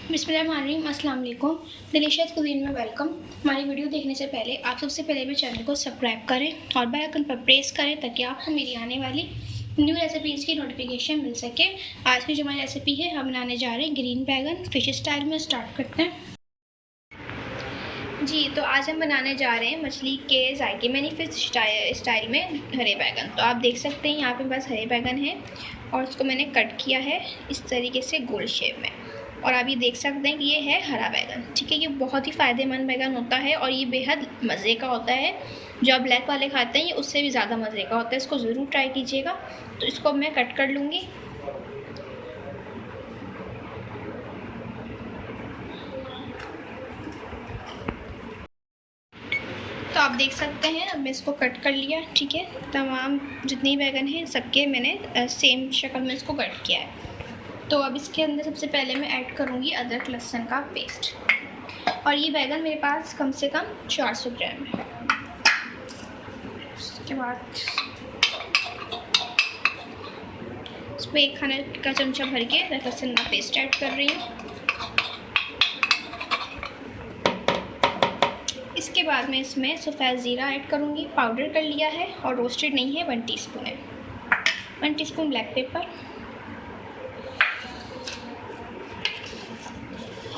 बिस्मिल्लाहिर्रहमानिर्रहीम, अस्सलाम वालेकुम। डिलीशियस कुजीन में वेलकम। हमारी वीडियो देखने से पहले आप सबसे पहले भी चैनल को सब्सक्राइब करें और बेल आइकन पर प्रेस करें ताकि आपको मेरी आने वाली न्यू रेसिपीज़ की नोटिफिकेशन मिल सके। आज की जो हमारी रेसिपी है हम बनाने जा रहे हैं ग्रीन बैगन फिश स्टाइल में। स्टार्ट करते हैं जी। तो आज हम बनाने जा रहे हैं मछली के जायके में, फिश स्टाइल में हरे बैगन। तो आप देख सकते हैं यहाँ पे बस हरे बैगन है और उसको मैंने कट किया है इस तरीके से गोल शेप में। और आप ये देख सकते हैं कि ये है हरा बैगन, ठीक है। ये बहुत ही फ़ायदेमंद बैगन होता है और ये बेहद मज़े का होता है। जो आप ब्लैक वाले खाते हैं ये उससे भी ज़्यादा मज़े का होता है। इसको ज़रूर ट्राई कीजिएगा। तो इसको मैं कट कर लूँगी। तो आप देख सकते हैं अब मैं इसको कट कर लिया, ठीक है। तमाम जितनी बैगन हैं सबके मैंने सेम शक्ल में इसको कट किया है। तो अब इसके अंदर सबसे पहले मैं ऐड करूँगी अदरक लहसुन का पेस्ट। और ये बैगन मेरे पास कम से कम 400 ग्राम है। उसके बाद इसमें 1 खाने का चमचा भर के अदरक लहसुन का पेस्ट ऐड कर रही हूँ। इसके बाद मैं इसमें सफ़ेद ज़ीरा ऐड करूँगी। पाउडर कर लिया है और रोस्टेड नहीं है, 1 टीस्पून है। 1 टीस्पून ब्लैक पेपर,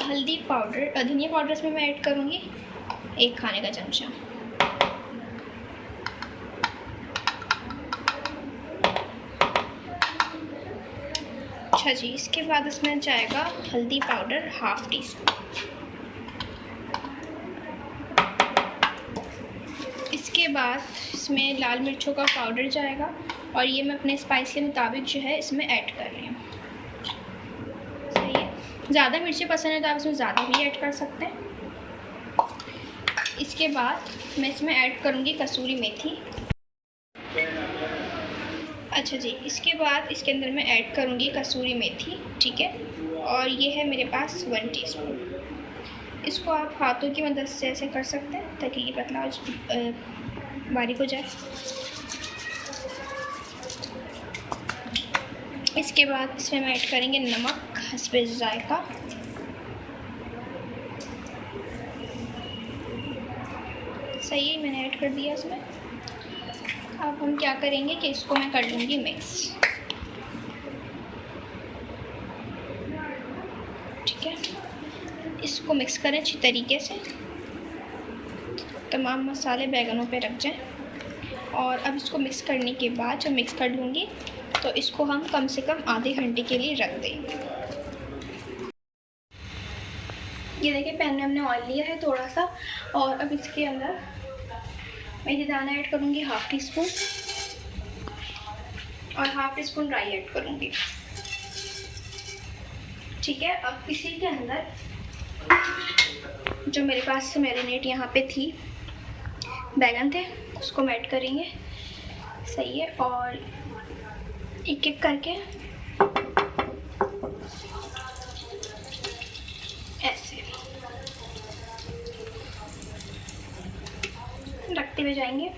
हल्दी पाउडर, धनिया पाउडर इसमें मैं ऐड करूँगी 1 खाने का चमचा। अच्छा जी। इसके बाद इसमें जाएगा हल्दी पाउडर 1/2 टीस्पून। इसके बाद इसमें लाल मिर्चों का पाउडर जाएगा और ये मैं अपने स्पाइस के मुताबिक जो है इसमें ऐड कर रही हूँ। सही है। ज़्यादा मिर्ची पसंद है तो आप इसमें ज़्यादा भी ऐड कर सकते हैं। इसके बाद मैं इसमें ऐड करूँगी कसूरी मेथी। अच्छा जी। इसके बाद इसके अंदर मैं ऐड करूँगी कसूरी मेथी, ठीक है। और ये है मेरे पास 1 टीस्पून। इसको आप हाथों की मदद से ऐसे कर सकते हैं ताकि ये पतला बारीक हो जाए। इसके बाद इसमें मैं ऐड करेंगे नमक हस्बे जायका। सही है, मैंने ऐड कर दिया इसमें। अब हम क्या करेंगे कि इसको मैं कर लूँगी मिक्स, ठीक है। इसको मिक्स करें अच्छी तरीके से, तमाम मसाले बैगनों पे रख जाएं। और अब इसको मिक्स करने के बाद जब मिक्स कर लूँगी तो इसको हम कम से कम आधे घंटे के लिए रख देंगे। ये देखिए पैन में हमने ऑयल लिया है थोड़ा सा और अब इसके अंदर मेथी दाना ऐड करूँगी 1/2 टीस्पून और 1/2 टीस्पून राई ऐड करूँगी, ठीक है। अब इसी के अंदर जो मेरे पास मैरिनेट यहाँ पे थी बैगन थे उसको हम ऐड करेंगे। सही है। और एक एक करके ऐसे रखते हुए जाएंगे।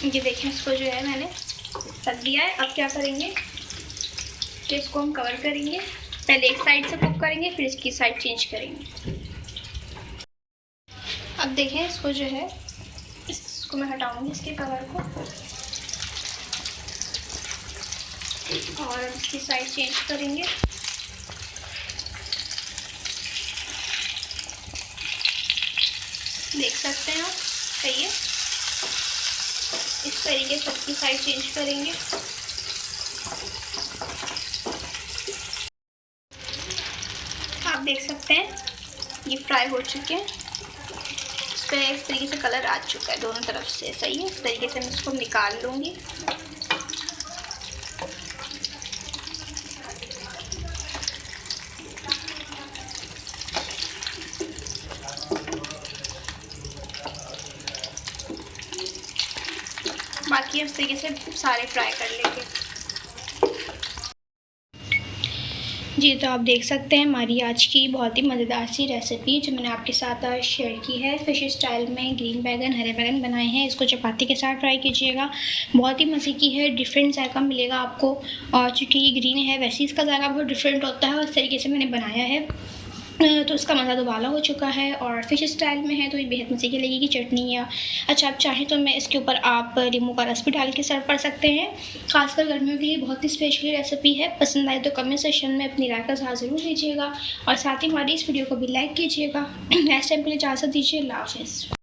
ये देखें इसको जो है मैंने रख दिया है। अब क्या करेंगे कि इसको हम कवर करेंगे। पहले एक साइड से कुक करेंगे फिर इसकी साइड चेंज करेंगे। अब देखें इसको जो है इसको मैं हटाऊंगी इसके कवर को और इसकी साइड चेंज करेंगे। देख सकते हैं आप, सही है। इस तरीके से इसकी साइड चेंज करेंगे। आप देख सकते हैं ये फ्राई हो चुके हैं। इस पर इस तरीके से कलर आ चुका है दोनों तरफ से। सही है। इस तरीके से मैं इसको निकाल लूँगी। बाकी इस तरीके से सारे फ्राई कर लेंगे। जी, तो आप देख सकते हैं हमारी आज की बहुत ही मज़ेदार सी रेसिपी जो मैंने आपके साथ आज शेयर की है। फ़िश स्टाइल में ग्रीन बैगन, हरे बैगन बनाए हैं। इसको चपाती के साथ ट्राई कीजिएगा, बहुत ही मज़े की है। डिफरेंट जायका मिलेगा आपको, और चूँकि ये ग्रीन है वैसे इसका जायका बहुत डिफरेंट होता है। और इस तरीके से मैंने बनाया है तो इसका मज़ा दोबारा हो चुका है। और फ़िश स्टाइल में है तो ये बेहद मज़े की लगेगी चटनी। या अच्छा, आप चाहें तो मैं इसके ऊपर आप नींबू का रस भी डाल के सर्व कर सकते हैं। खासकर गर्मियों के लिए बहुत ही स्पेशली रेसिपी है। पसंद आए तो कमेंट सेक्शन में अपनी राय का इज़हार ज़रूर दीजिएगा, और साथ ही हमारी इस वीडियो को भी लाइक कीजिएगा। नेक्स्ट टाइम के लिए इजाज़त दीजिए। अल्लाह हाफ़िज़।